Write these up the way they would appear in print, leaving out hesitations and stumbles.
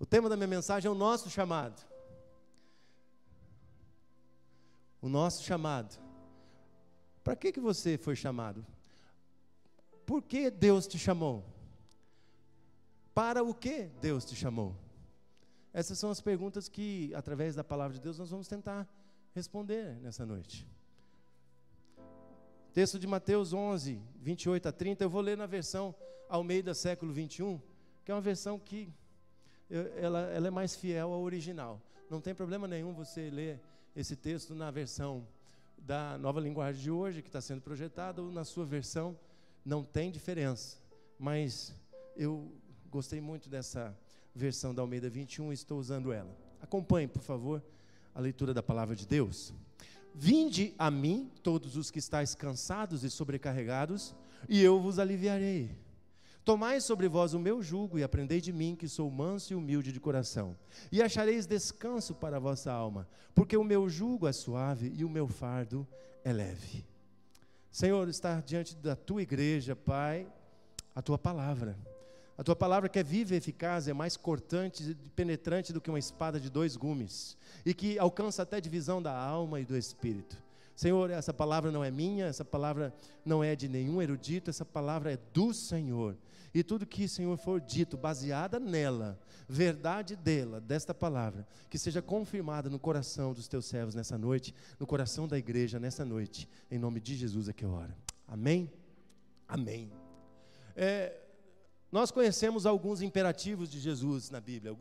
O tema da minha mensagem é o nosso chamado. O nosso chamado. Para que você foi chamado? Por que Deus te chamou? Para o que Deus te chamou? Essas são as perguntas que, através da palavra de Deus, nós vamos tentar responder nessa noite. Texto de Mateus 11, 28 a 30, eu vou ler na versão Almeida século 21, que é uma versão que ela é mais fiel ao original. Não tem problema nenhum você ler esse texto na versão da nova linguagem de hoje, que está sendo projetada, ou na sua versão, não tem diferença. Mas eu gostei muito dessa versão da Almeida 21 e estou usando ela. Acompanhe, por favor, a leitura da palavra de Deus. Vinde a mim, todos os que estáis cansados e sobrecarregados, e eu vos aliviarei. Tomai sobre vós o meu jugo e aprendei de mim, que sou manso e humilde de coração, e achareis descanso para a vossa alma, porque o meu jugo é suave e o meu fardo é leve. Senhor, está diante da tua igreja, Pai, a tua palavra que é viva e eficaz, é mais cortante e penetrante do que uma espada de 2 gumes, e que alcança até a divisão da alma e do espírito. Senhor, essa palavra não é minha, essa palavra não é de nenhum erudito, essa palavra é do Senhor. E tudo que, Senhor, for dito, baseada nela, verdade dela, desta palavra, que seja confirmada no coração dos teus servos nessa noite, no coração da igreja nessa noite, em nome de Jesus é que eu oro. Amém? Amém. Nós conhecemos alguns imperativos de Jesus na Bíblia,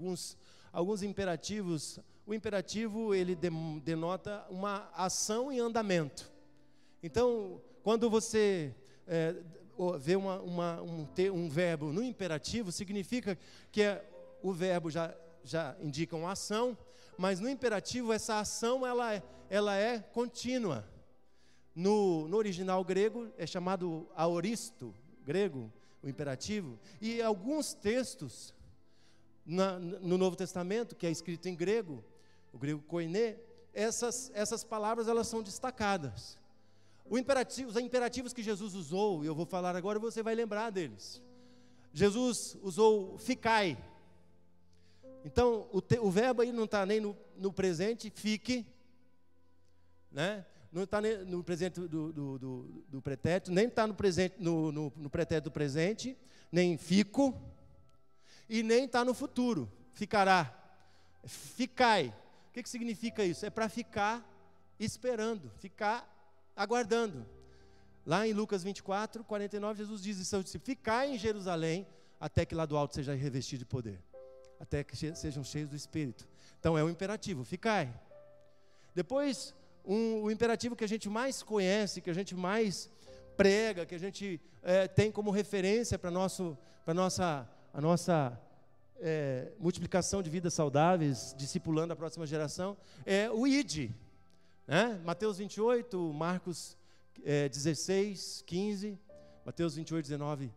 alguns imperativos. O imperativo, ele denota uma ação em andamento. Então, quando você vê um verbo no imperativo, significa que o verbo já indica uma ação, mas no imperativo essa ação ela é contínua. No original grego é chamado aoristo, grego, o imperativo, e alguns textos no Novo Testamento, que é escrito em grego, o grego koiné, essas palavras elas são destacadas. Os imperativos que Jesus usou, e eu vou falar agora, você vai lembrar deles. Jesus usou ficai. Então o verbo aí não está nem no presente, fique, né? Não está no presente do pretérito, nem está no pretérito do presente, nem fico, e nem está no futuro, ficará. Ficai. O que significa isso? É para ficar esperando, ficar aguardando. Lá em Lucas 24, 49, Jesus diz isso: ficai em Jerusalém, até que lá do alto seja revestido de poder, até que sejam cheios do Espírito. Então é um imperativo, ficai. Depois, o imperativo que a gente mais conhece, que a gente mais prega, que a gente tem como referência para a nossa multiplicação de vidas saudáveis, discipulando a próxima geração, é o ide, né? Mateus 28, Marcos 16, 15, Mateus 28, 19,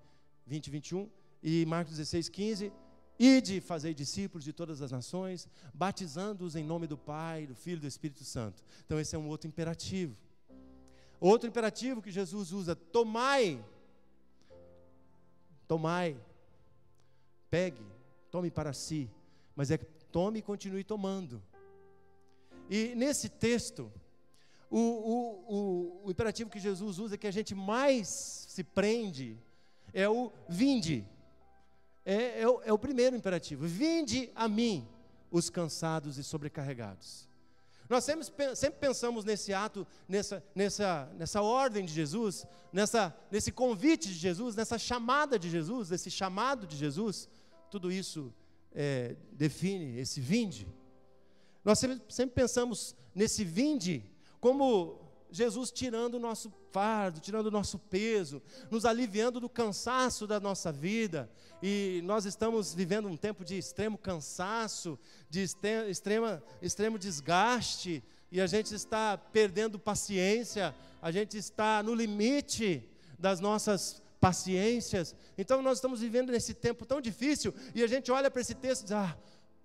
20 e 21, e Marcos 16, 15, ide, fazei discípulos de todas as nações, batizando-os em nome do Pai, do Filho e do Espírito Santo. Então esse é um outro imperativo. Outro imperativo que Jesus usa: tomai, pegue, tome para si, mas tome e continue tomando. E nesse texto, o imperativo que Jesus usa, que a gente mais se prende, é o vinde. É o primeiro imperativo: vinde a mim, os cansados e sobrecarregados. Nós sempre pensamos nesse ato, nessa ordem de Jesus, nesse convite de Jesus, nessa chamada de Jesus, esse chamado de Jesus. Tudo isso define esse vinde. Nós sempre pensamos nesse vinde como Jesus tirando o nosso fardo, tirando o nosso peso, nos aliviando do cansaço da nossa vida. E nós estamos vivendo um tempo de extremo cansaço, de extremo desgaste, e a gente está perdendo paciência, a gente está no limite das nossas paciências. Então nós estamos vivendo nesse tempo tão difícil, e a gente olha para esse texto e diz: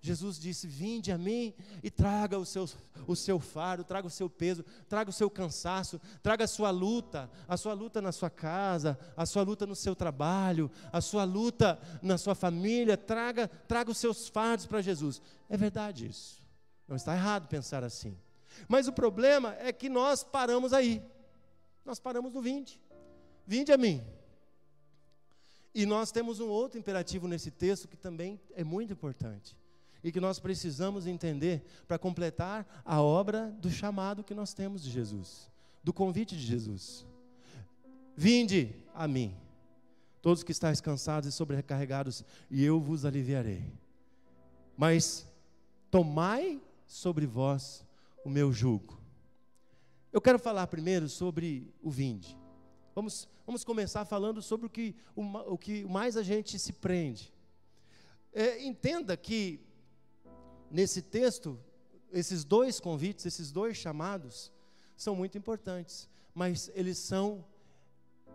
Jesus disse: vinde a mim e traga o seu fardo, traga o seu peso, traga o seu cansaço, traga a sua luta na sua casa, a sua luta no seu trabalho, a sua luta na sua família, traga os seus fardos para Jesus. É verdade isso, não está errado pensar assim. Mas o problema é que nós paramos aí, nós paramos no vinde a mim. E nós temos um outro imperativo nesse texto que também é muito importante, e que nós precisamos entender para completar a obra do chamado que nós temos de Jesus, do convite de Jesus. Vinde a mim, todos que estáis cansados e sobrecarregados, e eu vos aliviarei. Mas tomai sobre vós o meu jugo. Eu quero falar primeiro sobre o vinde. Vamos começar falando sobre o que mais a gente se prende. Entenda que nesse texto, esses dois convites, esses dois chamados, são muito importantes, mas eles são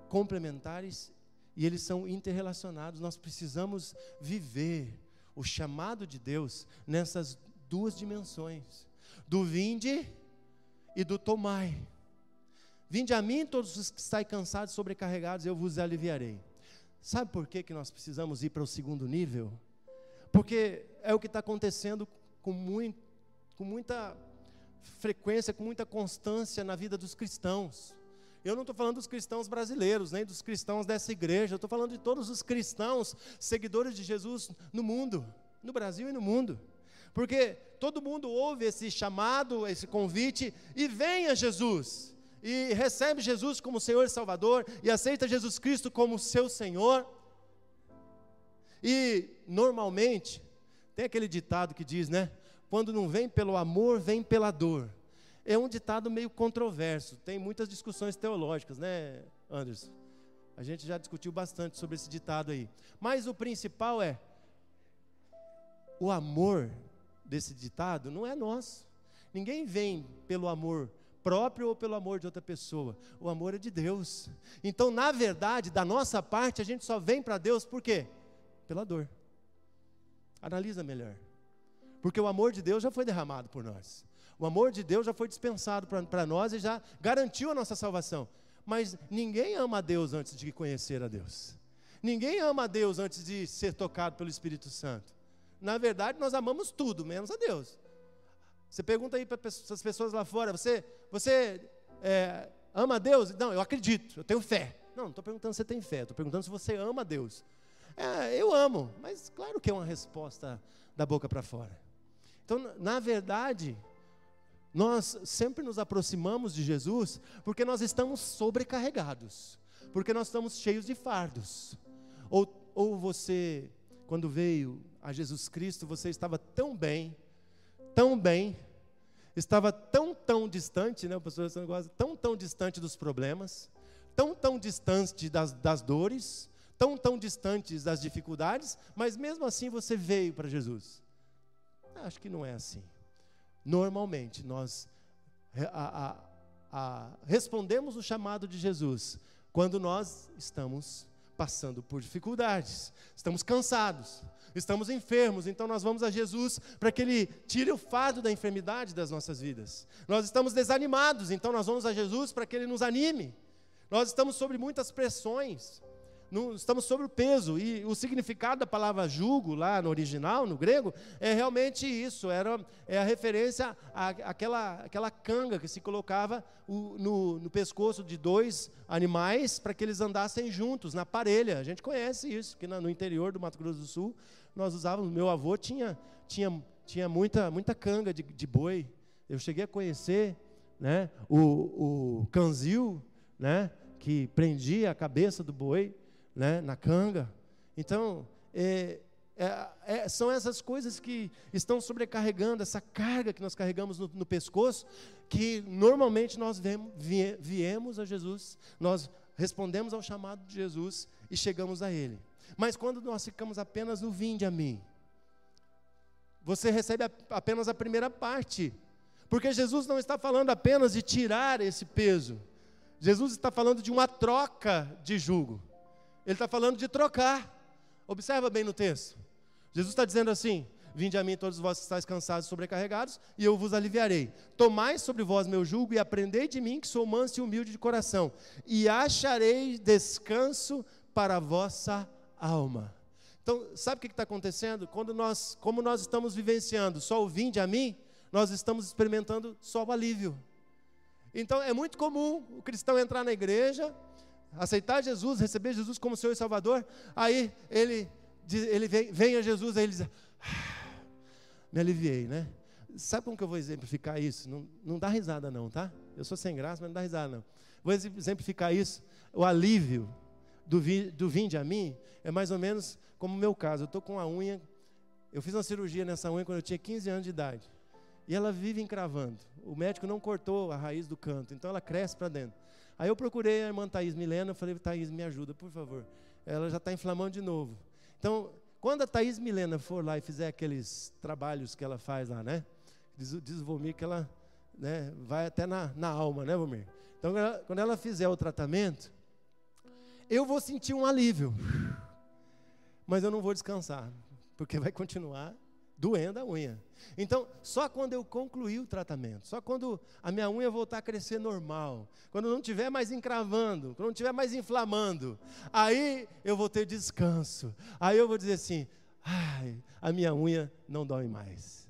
complementares e eles são interrelacionados. Nós precisamos viver o chamado de Deus nessas duas dimensões, do vinde e do tomai. Vinde a mim todos os que estáis cansados e sobrecarregados, eu vos aliviarei. Sabe por que nós precisamos ir para o segundo nível? Porque é o que está acontecendo com muita frequência, com muita constância na vida dos cristãos. Eu não estou falando dos cristãos brasileiros, nem dos cristãos dessa igreja, eu estou falando de todos os cristãos, seguidores de Jesus no mundo, no Brasil e no mundo. Porque todo mundo ouve esse chamado, esse convite, e vem a Jesus, e recebe Jesus como Senhor e Salvador, e aceita Jesus Cristo como seu Senhor. E normalmente, tem aquele ditado que diz, né? Quando não vem pelo amor, vem pela dor. É um ditado meio controverso, tem muitas discussões teológicas, né, Anderson? A gente já discutiu bastante sobre esse ditado aí. Mas o principal é, o amor desse ditado não é nosso. Ninguém vem pelo amor próprio ou pelo amor de outra pessoa. O amor é de Deus. Então, na verdade, da nossa parte, a gente só vem para Deus por quê? Pela dor. Analisa melhor. Porque o amor de Deus já foi derramado por nós. O amor de Deus já foi dispensado para nós e já garantiu a nossa salvação. Mas ninguém ama a Deus antes de conhecer a Deus. Ninguém ama a Deus antes de ser tocado pelo Espírito Santo. Na verdade, nós amamos tudo, menos a Deus. Você pergunta aí para as pessoas lá fora, você ama a Deus? Não, eu acredito, eu tenho fé. Não estou perguntando se você tem fé, estou perguntando se você ama a Deus. Eu amo, mas claro que é uma resposta da boca para fora. Então, na verdade, nós sempre nos aproximamos de Jesus porque nós estamos sobrecarregados, porque nós estamos cheios de fardos. Ou você, quando veio a Jesus Cristo, você estava tão bem, estava tão distante, né? O pastor Alessandro gosta, tão distante dos problemas, tão distante das dores, tão distantes das dificuldades, mas mesmo assim você veio para Jesus. Acho que não é assim. Normalmente nós respondemos o chamado de Jesus quando nós estamos passando por dificuldades, estamos cansados, estamos enfermos, então nós vamos a Jesus para que Ele tire o fardo da enfermidade das nossas vidas. Nós estamos desanimados, então nós vamos a Jesus para que Ele nos anime. Nós estamos sob muitas pressões, estamos sobre o peso, e o significado da palavra jugo, lá no original, no grego, é realmente isso, é a referência àquela canga que se colocava no pescoço de dois animais, para que eles andassem juntos, na parelha. A gente conhece isso, que no interior do Mato Grosso do Sul, nós usávamos, meu avô tinha muita canga de boi. Eu cheguei a conhecer, né, o canzil, né, que prendia a cabeça do boi, né, na canga. Então, são essas coisas que estão sobrecarregando, essa carga que nós carregamos no pescoço, que normalmente nós viemos a Jesus, nós respondemos ao chamado de Jesus e chegamos a Ele. Mas quando nós ficamos apenas no vinde a mim, você recebe apenas a primeira parte, porque Jesus não está falando apenas de tirar esse peso, Jesus está falando de uma troca de jugo. Ele está falando de trocar. Observa bem no texto. Jesus está dizendo assim: Vinde a mim todos vós que estáis cansados e sobrecarregados, e eu vos aliviarei. Tomai sobre vós meu jugo e aprendei de mim, que sou manso e humilde de coração, e achareis descanso para a vossa alma. Então, sabe o que está acontecendo? Como nós estamos vivenciando só o vinde a mim, nós estamos experimentando só o alívio. Então, é muito comum o cristão entrar na igreja, aceitar Jesus, receber Jesus como Senhor e Salvador, aí ele vem a Jesus, aí ele diz, me aliviei, né? Sabe como que eu vou exemplificar isso? Não dá risada não, tá? Eu sou sem graça, mas não dá risada não. Vou exemplificar isso, o alívio do vinde a mim, é mais ou menos como o meu caso. Eu estou com a unha, eu fiz uma cirurgia nessa unha quando eu tinha 15 anos de idade, e ela vive encravando. O médico não cortou a raiz do canto, então ela cresce para dentro. Aí eu procurei a irmã Thaís Milena, eu falei, Thaís, me ajuda, por favor. Ela já está inflamando de novo. Então, quando a Thaís Milena for lá e fizer aqueles trabalhos que ela faz lá, né? Diz o Vomir que ela, né, vai até na alma, né, Vomir? Então, quando ela fizer o tratamento, eu vou sentir um alívio. Mas eu não vou descansar, porque vai continuar doendo a unha. Então, só quando eu concluir o tratamento, só quando a minha unha voltar a crescer normal, quando não estiver mais encravando, quando não estiver mais inflamando, aí eu vou ter descanso. Aí eu vou dizer assim, ai, a minha unha não dói mais.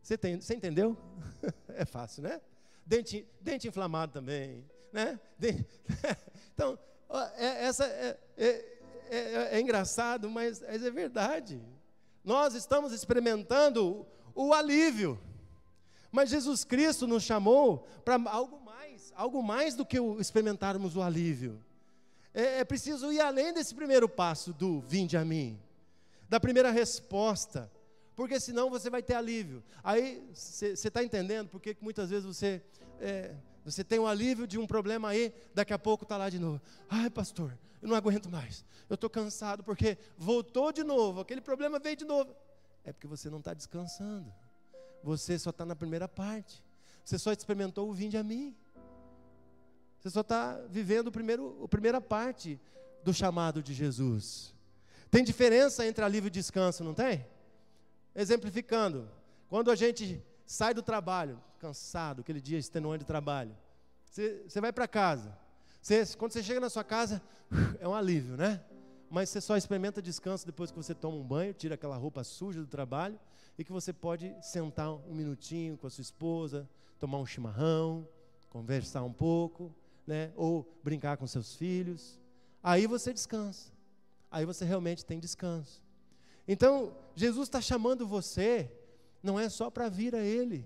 Você entendeu? É fácil, né? Dente inflamado também, né? Então, é engraçado, mas é verdade. Nós estamos experimentando o alívio, mas Jesus Cristo nos chamou para algo mais do que experimentarmos o alívio. É preciso ir além desse primeiro passo do vinde a mim, da primeira resposta, porque senão você vai ter alívio. Aí você está entendendo porque muitas vezes você tem um alívio de um problema aí, daqui a pouco está lá de novo. Ai, pastor, eu não aguento mais, eu estou cansado porque voltou de novo, aquele problema veio de novo. É porque você não está descansando, você só está na primeira parte, você só experimentou o vinde a mim, você só está vivendo a primeira parte do chamado de Jesus. Tem diferença entre alívio e descanso, não tem? Exemplificando, quando a gente sai do trabalho, cansado, aquele dia extenuante de trabalho, você vai para casa, quando você chega na sua casa, é um alívio, né? Mas você só experimenta descanso depois que você toma um banho, tira aquela roupa suja do trabalho, e que você pode sentar um minutinho com a sua esposa, tomar um chimarrão, conversar um pouco, né? Ou brincar com seus filhos. Aí você descansa, aí você realmente tem descanso. Então, Jesus está chamando você, não é só para vir a Ele.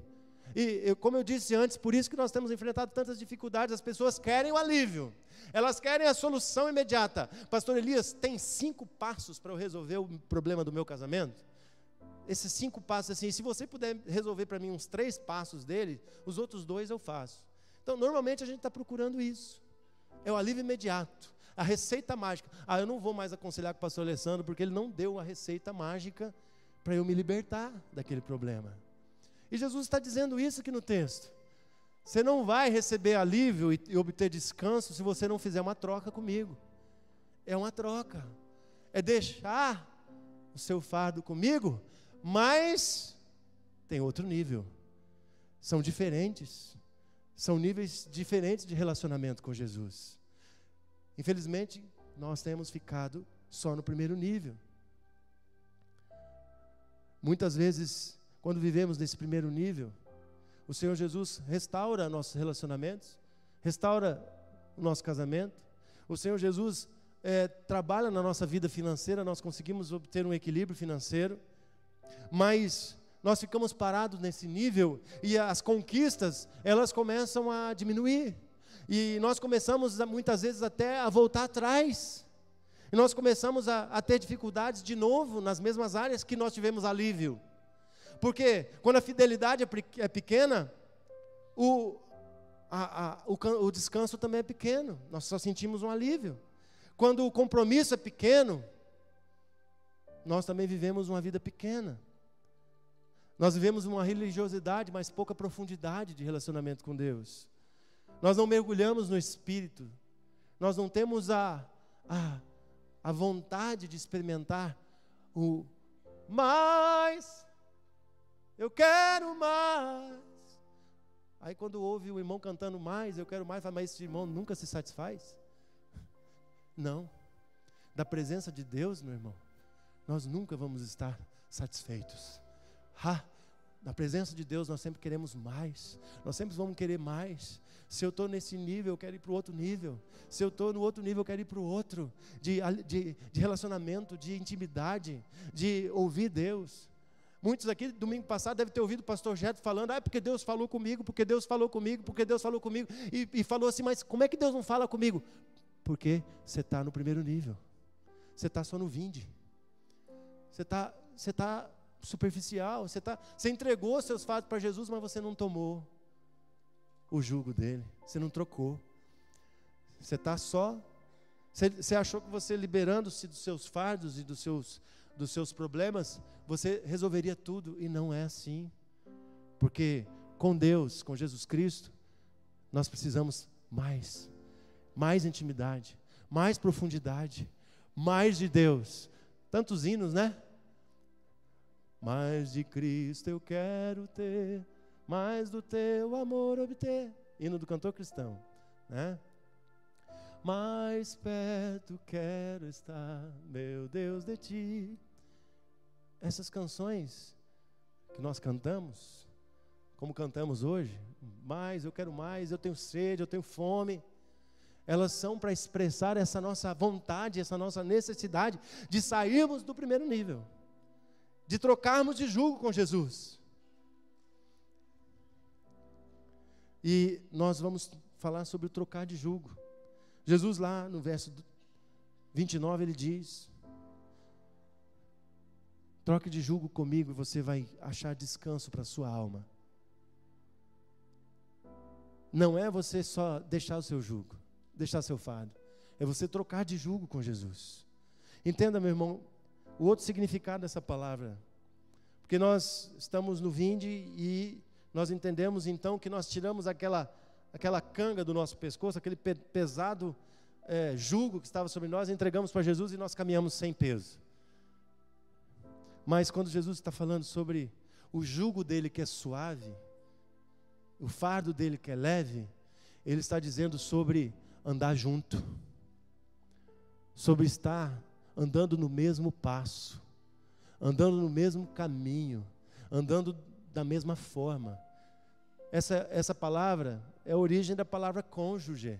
Como eu disse antes, por isso que nós temos enfrentado tantas dificuldades. As pessoas querem o alívio, elas querem a solução imediata. Pastor Elias, tem 5 passos para eu resolver o problema do meu casamento? Esses 5 passos, assim, se você puder resolver para mim uns 3 passos dele, os outros 2 eu faço. Então, normalmente a gente está procurando isso, é o alívio imediato, a receita mágica. Eu não vou mais aconselhar com o pastor Alessandro, porque ele não deu a receita mágica para eu me libertar daquele problema. E Jesus está dizendo isso aqui no texto. Você não vai receber alívio e obter descanso se você não fizer uma troca comigo. É uma troca. É deixar o seu fardo comigo, mas tem outro nível. São diferentes. São níveis diferentes de relacionamento com Jesus. Infelizmente, nós temos ficado só no primeiro nível. Muitas vezes, quando vivemos nesse primeiro nível, o Senhor Jesus restaura nossos relacionamentos, restaura o nosso casamento. O Senhor Jesus trabalha na nossa vida financeira, nós conseguimos obter um equilíbrio financeiro, mas nós ficamos parados nesse nível e as conquistas, elas começam a diminuir. E nós começamos muitas vezes até a voltar atrás. E nós começamos a ter dificuldades de novo nas mesmas áreas que nós tivemos alívio. Porque quando a fidelidade é pequena, o descanso também é pequeno. Nós só sentimos um alívio. Quando o compromisso é pequeno, nós também vivemos uma vida pequena. Nós vivemos uma religiosidade, mas pouca profundidade de relacionamento com Deus. Nós não mergulhamos no Espírito. Nós não temos a vontade de experimentar o mais eu quero mais. Aí quando ouve o irmão cantando mais, eu quero mais, fala, mas esse irmão nunca se satisfaz? Não. Da presença de Deus, meu irmão, nós nunca vamos estar satisfeitos. Na presença de Deus nós sempre queremos mais, nós sempre vamos querer mais. Se eu estou nesse nível, eu quero ir para o outro nível. Se eu estou no outro nível, eu quero ir para o outro, de relacionamento, de intimidade, de ouvir Deus. Muitos aqui, domingo passado, devem ter ouvido o pastor Jeto falando, porque Deus falou comigo, porque Deus falou comigo, porque Deus falou comigo, e falou assim, mas como é que Deus não fala comigo? Porque você está no primeiro nível, você está só no vinde, você está superficial, você entregou seus fatos para Jesus, mas você não tomou o jugo dele, você não trocou, você está só, você achou que você liberando-se dos seus fardos e dos seus problemas, você resolveria tudo, e não é assim, porque com Deus, com Jesus Cristo, nós precisamos mais intimidade, mais profundidade, mais de Deus. Tantos hinos, né? Mais de Cristo eu quero ter, mais do teu amor obter. Hino do cantor cristão, né? Mais perto quero estar, meu Deus, de ti. Essas canções que nós cantamos, como cantamos hoje, eu quero mais, eu tenho sede, eu tenho fome, elas são para expressar essa nossa vontade, essa nossa necessidade de sairmos do primeiro nível, de trocarmos de jugo com Jesus. E nós vamos falar sobre o trocar de jugo. Jesus lá no verso 29 ele diz: troque de jugo comigo e você vai achar descanso para a sua alma. Não é você só deixar o seu jugo, deixar seu fardo, é você trocar de jugo com Jesus. Entenda, meu irmão, o outro significado dessa palavra, porque nós estamos no vinde e nós entendemos então que nós tiramos aquela canga do nosso pescoço, aquele pesado jugo que estava sobre nós, entregamos para Jesus e nós caminhamos sem peso. Mas quando Jesus está falando sobre o jugo dele que é suave, o fardo dele que é leve, ele está dizendo sobre andar junto, sobre estar andando no mesmo passo, andando no mesmo caminho, andando da mesma forma. Essa palavra é a origem da palavra cônjuge.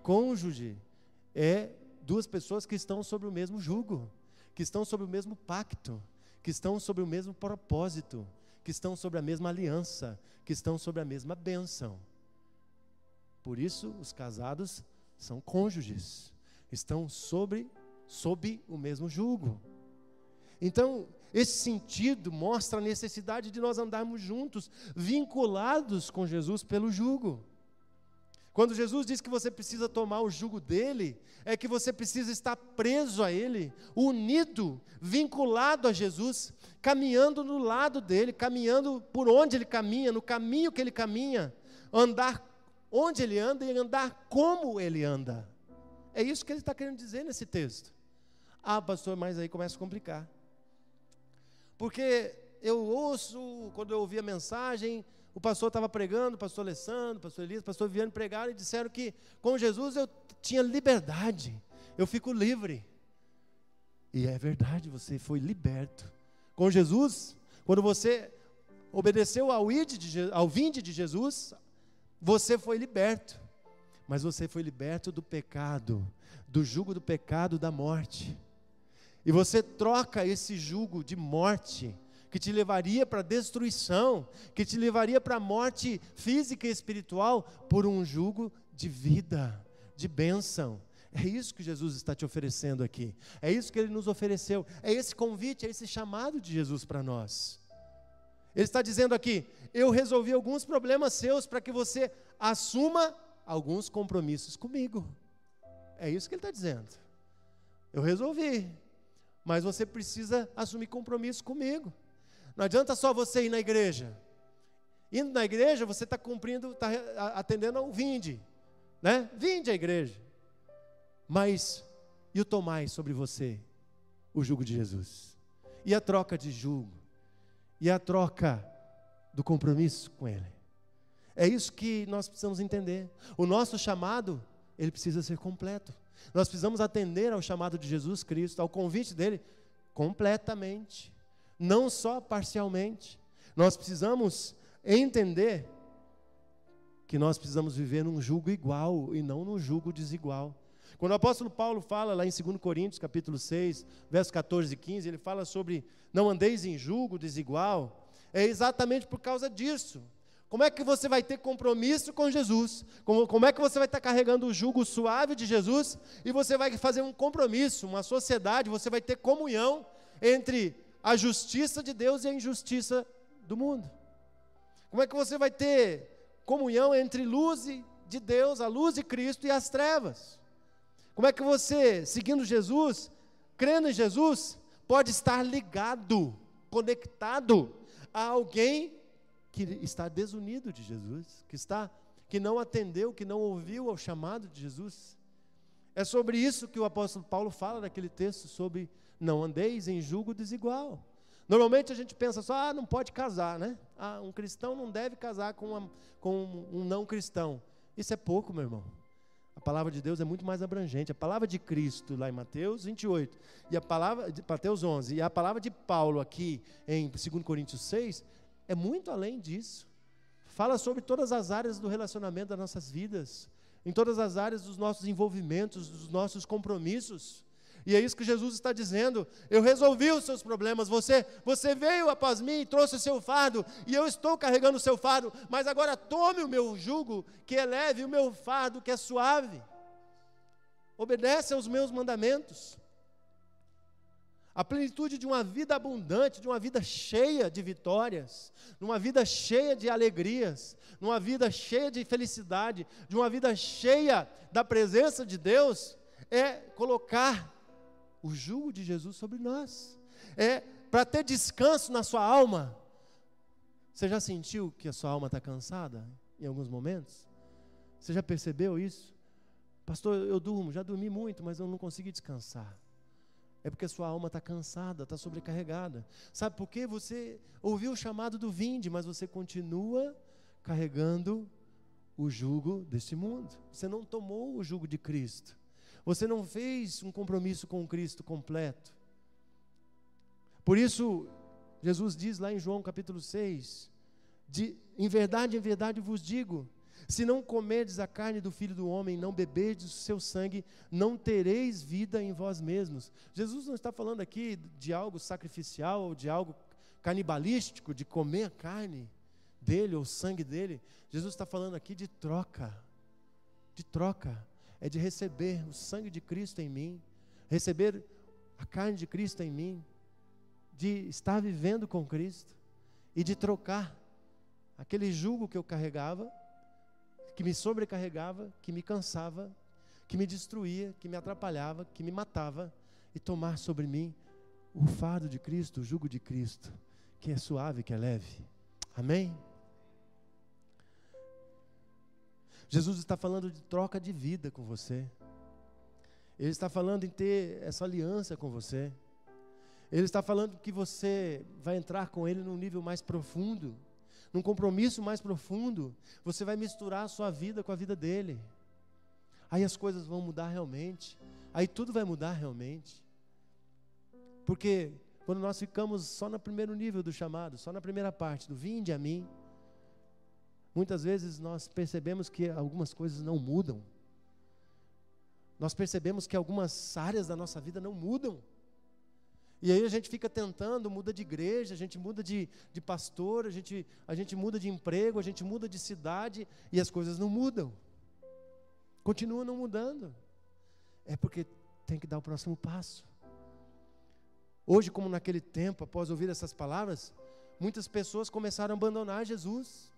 Cônjuge é duas pessoas que estão sobre o mesmo jugo, que estão sobre o mesmo pacto, que estão sobre o mesmo propósito, que estão sobre a mesma aliança, que estão sobre a mesma bênção. Por isso, os casados são cônjuges, estão sob o mesmo jugo. Então, esse sentido mostra a necessidade de nós andarmos juntos, vinculados com Jesus pelo jugo. Quando Jesus diz que você precisa tomar o jugo dele, é que você precisa estar preso a ele, unido, vinculado a Jesus, caminhando no lado dele, caminhando por onde ele caminha, no caminho que ele caminha, andar onde ele anda e andar como ele anda. É isso que ele está querendo dizer nesse texto. Pastor, mas aí começa a complicar. Porque eu ouço, quando eu ouvi a mensagem, o pastor estava pregando, o pastor Alessandro, o pastor Elias, o pastor Viviane pregaram e disseram que com Jesus eu tinha liberdade, eu fico livre. E é verdade, você foi liberto. Com Jesus, quando você obedeceu ao vinde de Jesus, você foi liberto. Mas você foi liberto do pecado, do jugo do pecado, da morte. E você troca esse jugo de morte, que te levaria para a destruição, que te levaria para a morte física e espiritual, por um jugo de vida, de bênção. É isso que Jesus está te oferecendo aqui. É isso que Ele nos ofereceu. É esse convite, é esse chamado de Jesus para nós. Ele está dizendo aqui: eu resolvi alguns problemas seus para que você assuma alguns compromissos comigo. É isso que Ele está dizendo. Eu resolvi, mas você precisa assumir compromisso comigo. Não adianta só você ir na igreja. Indo na igreja, você está cumprindo, está atendendo ao vinde, né? Vinde à igreja. Mas, e o tomai sobre você o jugo de Jesus? E a troca de jugo? e a troca do compromisso com Ele. É isso que nós precisamos entender. O nosso chamado, ele precisa ser completo. Nós precisamos atender ao chamado de Jesus Cristo, ao convite dele, completamente, não só parcialmente. Nós precisamos entender que nós precisamos viver num jugo igual e não num jugo desigual. Quando o apóstolo Paulo fala lá em 2 Coríntios, capítulo 6, versos 14 e 15, ele fala sobre não andeis em jugo desigual, é exatamente por causa disso. Como é que você vai ter compromisso com Jesus? Como é que você vai estar carregando o jugo suave de Jesus e você vai fazer um compromisso, uma sociedade, você vai ter comunhão entre a justiça de Deus e a injustiça do mundo? Como é que você vai ter comunhão entre luz de Deus, a luz de Cristo e as trevas? Como é que você, seguindo Jesus, crendo em Jesus, pode estar ligado, conectado a alguém que está desunido de Jesus, que não atendeu, que não ouviu ao chamado de Jesus? É sobre isso que o apóstolo Paulo fala naquele texto, sobre não andeis em jugo desigual. Normalmente a gente pensa só, não pode casar, né? Um cristão não deve casar com um não cristão. Isso é pouco, meu irmão. A palavra de Deus é muito mais abrangente. A palavra de Cristo, lá em Mateus 28, e a palavra de Mateus 11, e a palavra de Paulo aqui em 2 Coríntios 6, é muito além disso. Fala sobre todas as áreas do relacionamento das nossas vidas, em todas as áreas dos nossos envolvimentos, dos nossos compromissos. E é isso que Jesus está dizendo: eu resolvi os seus problemas, você veio após mim e trouxe o seu fardo, e eu estou carregando o seu fardo, mas agora tome o meu jugo, que é leve, o meu fardo, que é suave. Obedece aos meus mandamentos. A plenitude de uma vida abundante, de uma vida cheia de vitórias, de uma vida cheia de alegrias, de uma vida cheia de felicidade, de uma vida cheia da presença de Deus, é colocar o jugo de Jesus sobre nós. É para ter descanso na sua alma. Você já sentiu que a sua alma está cansada em alguns momentos? Você já percebeu isso? Pastor, eu já dormi muito, mas eu não consegui descansar. É porque a sua alma está cansada, está sobrecarregada. Sabe por quê? Você ouviu o chamado do vinde, mas você continua carregando o jugo deste mundo. Você não tomou o jugo de Cristo. Você não fez um compromisso com Cristo completo. Por isso, Jesus diz lá em João capítulo 6, em verdade vos digo, se não comerdes a carne do Filho do Homem, não beberdes o seu sangue, não tereis vida em vós mesmos. Jesus não está falando aqui de algo sacrificial, ou de algo canibalístico, de comer a carne dele, ou o sangue dele. Jesus está falando aqui de troca, é de receber o sangue de Cristo em mim, receber a carne de Cristo em mim, de estar vivendo com Cristo, e de trocar aquele jugo que eu carregava, que me sobrecarregava, que me cansava, que me destruía, que me atrapalhava, que me matava, e tomar sobre mim o fardo de Cristo, o jugo de Cristo, que é suave, que é leve. Amém? Jesus está falando de troca de vida com você. Ele está falando em ter essa aliança com você. Ele está falando que você vai entrar com Ele num nível mais profundo, num compromisso mais profundo. Você vai misturar a sua vida com a vida dele. Aí as coisas vão mudar realmente. Aí tudo vai mudar realmente. Porque quando nós ficamos só no primeiro nível do chamado, só na primeira parte, do vinde a mim, muitas vezes nós percebemos que algumas coisas não mudam. Nós percebemos que algumas áreas da nossa vida não mudam. E aí a gente fica tentando, muda de igreja, a gente muda de pastor, a gente muda de emprego, a gente muda de cidade, e as coisas não mudam. Continuam não mudando. É porque tem que dar o próximo passo. Hoje, como naquele tempo, após ouvir essas palavras, muitas pessoas começaram a abandonar Jesus.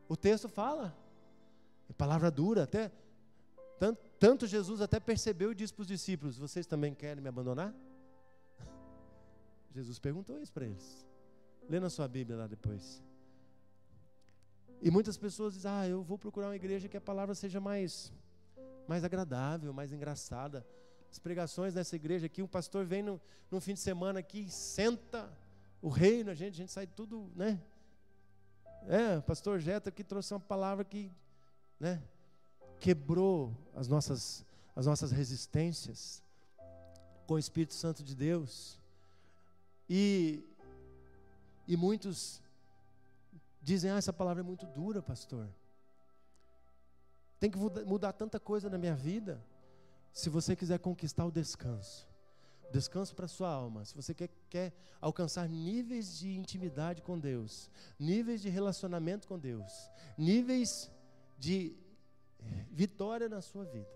O texto fala, é palavra dura, até tanto Jesus até percebeu e disse para os discípulos: vocês também querem me abandonar? Jesus perguntou isso para eles. Lê na sua Bíblia lá depois. E muitas pessoas dizem: eu vou procurar uma igreja que a palavra seja mais agradável, mais engraçada. As pregações nessa igreja aqui, o pastor vem no fim de semana aqui, senta o reino, a gente sai tudo, né? O pastor Jeto aqui trouxe uma palavra que, né, quebrou as nossas resistências com o Espírito Santo de Deus. E muitos dizem, essa palavra é muito dura, pastor. Tem que mudar tanta coisa na minha vida. Se você quiser conquistar o descanso para a sua alma, se você quer alcançar níveis de intimidade com Deus, níveis de relacionamento com Deus, níveis de vitória na sua vida,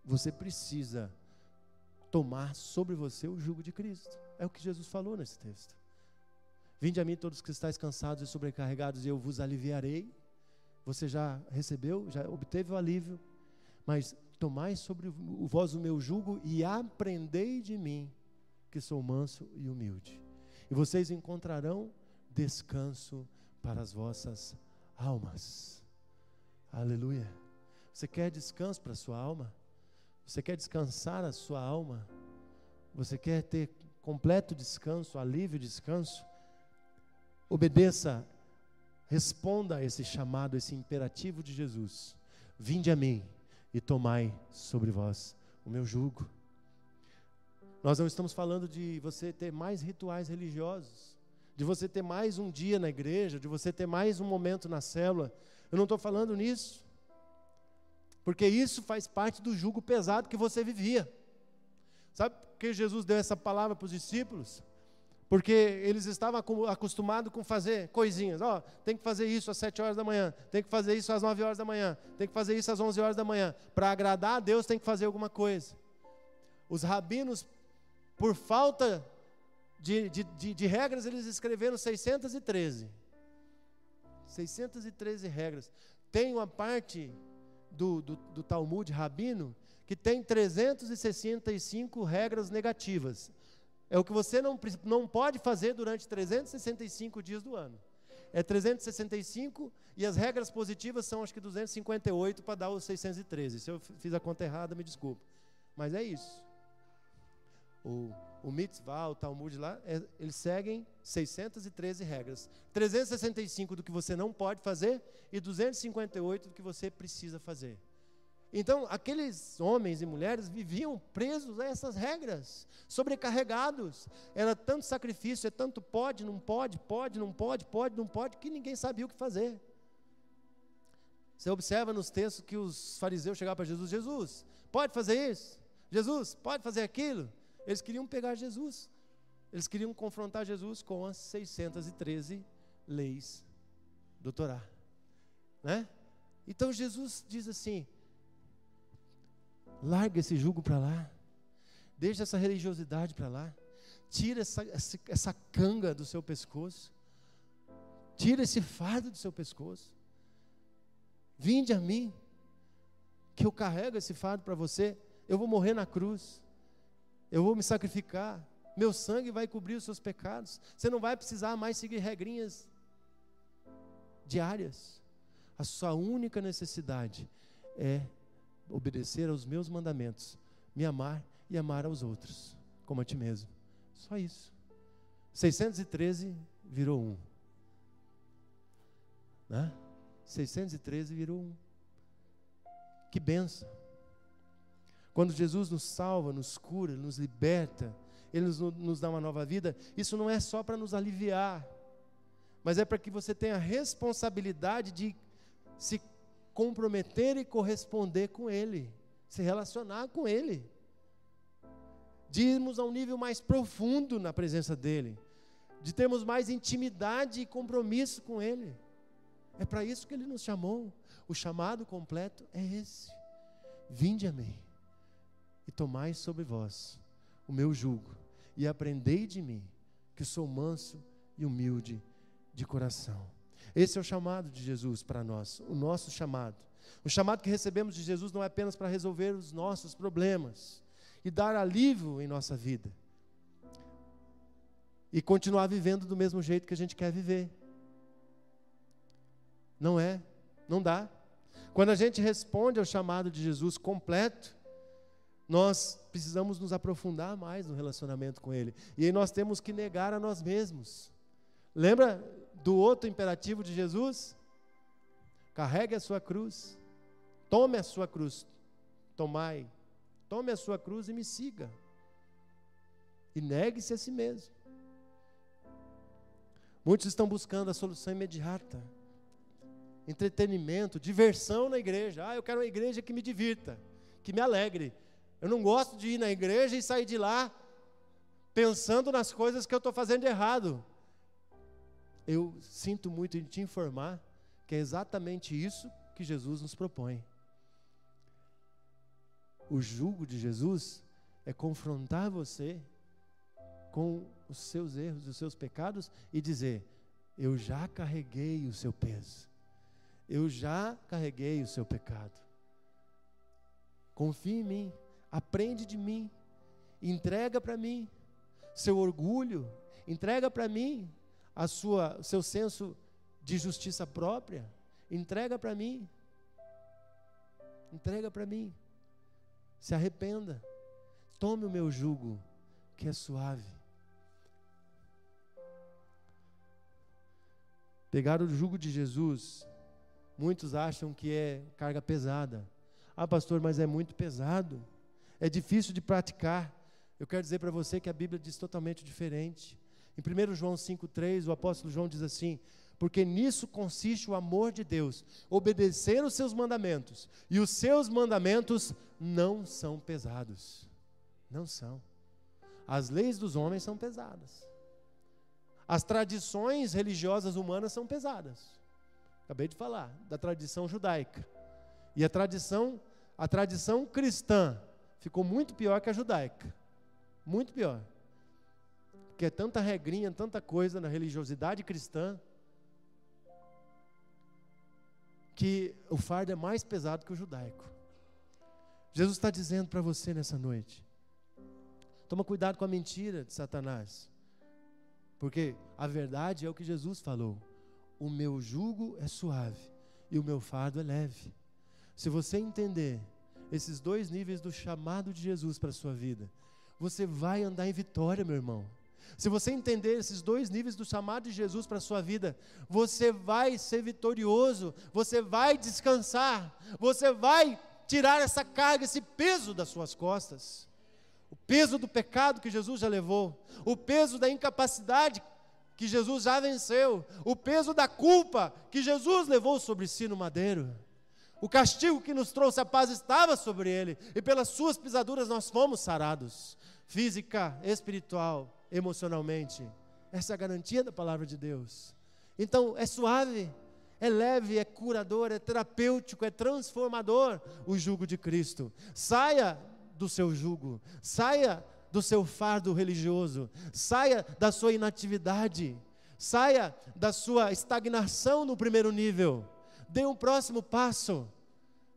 você precisa tomar sobre você o jugo de Cristo. É o que Jesus falou nesse texto. Vinde a mim todos que estáis cansados e sobrecarregados, e eu vos aliviarei. Você já recebeu, já obteve o alívio, mas tomai sobre vós o meu jugo e aprendei de mim, que sou manso e humilde. E vocês encontrarão descanso para as vossas almas. Aleluia. Você quer descanso para a sua alma? Você quer descansar a sua alma? Você quer ter completo descanso, alívio, descanso? Obedeça, responda a esse chamado, esse imperativo de Jesus. Vinde a mim e tomai sobre vós o meu jugo. Nós não estamos falando de você ter mais rituais religiosos, de você ter mais um dia na igreja, de você ter mais um momento na célula. Eu não estou falando nisso, porque isso faz parte do jugo pesado que você vivia. Sabe por que Jesus deu essa palavra para os discípulos? Porque eles estavam acostumados com fazer coisinhas. Tem que fazer isso às 7 horas da manhã, tem que fazer isso às 9 horas da manhã, tem que fazer isso às 11 horas da manhã. Para agradar a Deus tem que fazer alguma coisa. Os rabinos, por falta de regras, eles escreveram 613 regras. Tem uma parte do Talmud rabino que tem 365 regras negativas. É o que você não pode fazer durante 365 dias do ano. É 365 e as regras positivas são acho que 258 para dar os 613. Se eu fiz a conta errada, me desculpa. Mas é isso. O mitzvah, o Talmud lá, eles seguem 613 regras. 365 do que você não pode fazer e 258 do que você precisa fazer. Então, aqueles homens e mulheres viviam presos a essas regras, sobrecarregados. Era tanto sacrifício, é tanto pode, não pode, não pode, que ninguém sabia o que fazer. Você observa nos textos que os fariseus chegavam para Jesus, Jesus, pode fazer isso? Jesus, pode fazer aquilo? Eles queriam pegar Jesus. Eles queriam confrontar Jesus com as 613 leis do Torá. Né? Então Jesus diz assim, larga esse jugo para lá, deixa essa religiosidade para lá, tira essa canga do seu pescoço, tira esse fardo do seu pescoço, vinde a mim, que eu carrego esse fardo para você, eu vou morrer na cruz, eu vou me sacrificar, meu sangue vai cobrir os seus pecados, você não vai precisar mais seguir regrinhas diárias, a sua única necessidade é obedecer aos meus mandamentos, me amar e amar aos outros, como a ti mesmo. Só isso. 613 virou 1. Né? 613 virou 1. Que bênção. Quando Jesus nos salva, nos cura, nos liberta, Ele nos dá uma nova vida, isso não é só para nos aliviar, mas é para que você tenha a responsabilidade de se comprometer e corresponder com Ele, se relacionar com Ele, de irmos a um nível mais profundo na presença dEle, de termos mais intimidade e compromisso com Ele. É para isso que Ele nos chamou. O chamado completo é esse: vinde a mim e tomai sobre vós o meu jugo e aprendei de mim, que sou manso e humilde de coração. Esse é o chamado de Jesus para nós, o nosso chamado. O chamado que recebemos de Jesus não é apenas para resolver os nossos problemas e dar alívio em nossa vida e continuar vivendo do mesmo jeito que a gente quer viver. Não dá. Quando a gente responde ao chamado de Jesus completo, nós precisamos nos aprofundar mais no relacionamento com Ele. E aí nós temos que negar a nós mesmos. Lembra do outro imperativo de Jesus? Carregue a sua cruz, tome a sua cruz, tome a sua cruz e me siga. E negue-se a si mesmo. Muitos estão buscando a solução imediata, entretenimento, diversão na igreja. Eu quero uma igreja que me divirta, que me alegre. Eu não gosto de ir na igreja e sair de lá pensando nas coisas que eu estou fazendo de errado. Eu sinto muito em te informar que é exatamente isso que Jesus nos propõe. O jugo de Jesus é confrontar você com os seus erros, os seus pecados e dizer: eu já carreguei o seu peso, eu já carreguei o seu pecado. Confia em mim, aprende de mim, entrega para mim seu orgulho, entrega para mim o seu senso de justiça própria, entrega para mim, se arrependa, tome o meu jugo, que é suave. Pegar o jugo de Jesus, muitos acham que é carga pesada. Pastor, mas é muito pesado, é difícil de praticar. Eu quero dizer para você que a Bíblia diz totalmente diferente. Em 1 João 5,3, o apóstolo João diz assim: porque nisso consiste o amor de Deus, obedecer os seus mandamentos, e os seus mandamentos não são pesados. Não são. As leis dos homens são pesadas. As tradições religiosas humanas são pesadas. Acabei de falar da tradição judaica. E a tradição cristã ficou muito pior que a judaica. Muito pior. Porque é tanta regrinha, tanta coisa na religiosidade cristã, que o fardo é mais pesado que o judaico. Jesus está dizendo para você nessa noite: toma cuidado com a mentira de Satanás. Porque a verdade é o que Jesus falou: o meu jugo é suave e o meu fardo é leve. Se você entender esses dois níveis do chamado de Jesus para a sua vida, você vai andar em vitória, meu irmão. Se você entender esses dois níveis do chamado de Jesus para a sua vida, você vai ser vitorioso, você vai descansar, você vai tirar essa carga, esse peso das suas costas. O peso do pecado que Jesus já levou, o peso da incapacidade que Jesus já venceu, o peso da culpa que Jesus levou sobre si no madeiro. O castigo que nos trouxe a paz estava sobre ele, e pelas suas pisaduras nós fomos sarados, física, espiritual, emocionalmente. Essa é a garantia da palavra de Deus. Então é suave, é leve, é curador, é terapêutico, é transformador o jugo de Cristo. Saia do seu jugo, saia do seu fardo religioso, saia da sua inatividade, saia da sua estagnação no primeiro nível, dê um próximo passo,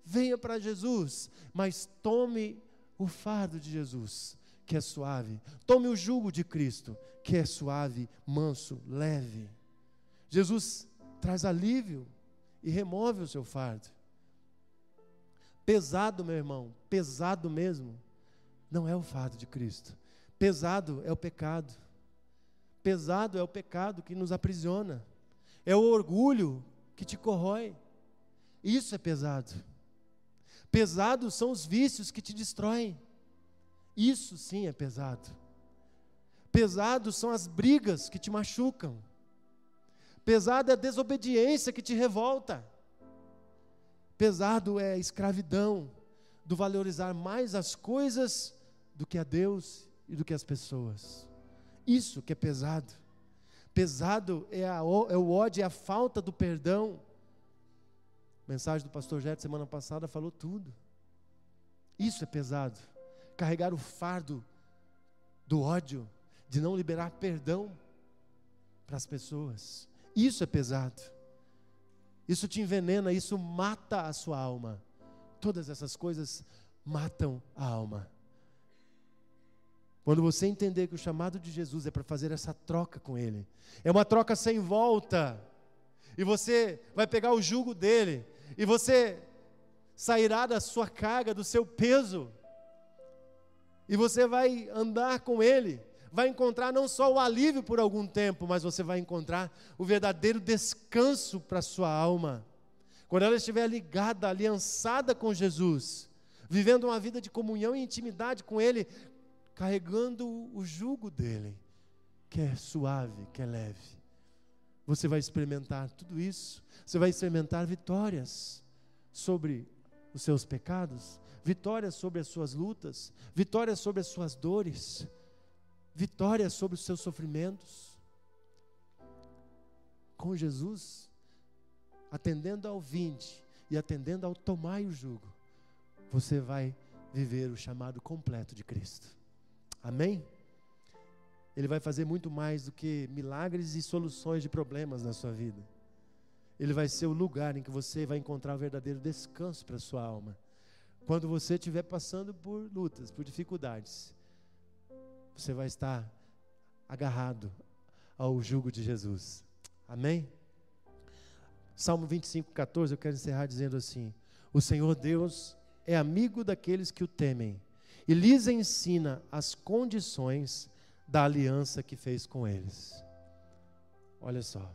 venha para Jesus, mas tome o fardo de Jesus, que é suave, tome o jugo de Cristo, que é suave, manso, leve. Jesus traz alívio e remove o seu fardo. Pesado, meu irmão, pesado mesmo, não é o fardo de Cristo. Pesado é o pecado. Pesado é o pecado que nos aprisiona. É o orgulho que te corrói. Isso é pesado. Pesados são os vícios que te destroem. Isso sim é pesado. Pesados são as brigas que te machucam. Pesado é a desobediência que te revolta. Pesado é a escravidão do valorizar mais as coisas do que a Deus e do que as pessoas. Isso que é pesado. Pesado é o ódio, é a falta do perdão. A mensagem do pastor Jeto semana passada falou tudo. Isso é pesado. Carregar o fardo do ódio, de não liberar perdão para as pessoas. Isso é pesado. Isso te envenena, isso mata a sua alma. Todas essas coisas matam a alma. Quando você entender que o chamado de Jesus é para fazer essa troca com Ele, é uma troca sem volta, e você vai pegar o jugo dele, e você sairá da sua carga, do seu peso, e você vai andar com Ele, vai encontrar não só o alívio por algum tempo, mas você vai encontrar o verdadeiro descanso para a sua alma. Quando ela estiver ligada, aliançada com Jesus, vivendo uma vida de comunhão e intimidade com Ele, carregando o jugo dEle, que é suave, que é leve. Você vai experimentar tudo isso. Você vai experimentar vitórias sobre os seus pecados, vitórias sobre as suas lutas, vitórias sobre as suas dores, vitórias sobre os seus sofrimentos. Com Jesus, atendendo ao vinde e atendendo ao tomai o jugo, você vai viver o chamado completo de Cristo. Amém? Ele vai fazer muito mais do que milagres e soluções de problemas na sua vida. Ele vai ser o lugar em que você vai encontrar o verdadeiro descanso para a sua alma. Quando você estiver passando por lutas, por dificuldades, você vai estar agarrado ao jugo de Jesus. Amém? Salmo 25:14, eu quero encerrar dizendo assim: o Senhor Deus é amigo daqueles que o temem e lhes ensina as condições da aliança que fez com eles. Olha só,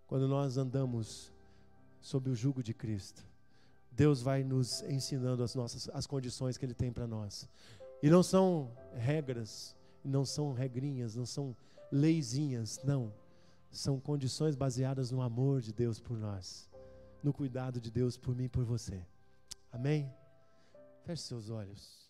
quando nós andamos sob o jugo de Cristo, Deus vai nos ensinando as condições que Ele tem para nós. E não são regras, não são regrinhas, não são leizinhas, não. São condições baseadas no amor de Deus por nós, no cuidado de Deus por mim e por você. Amém? Feche seus olhos.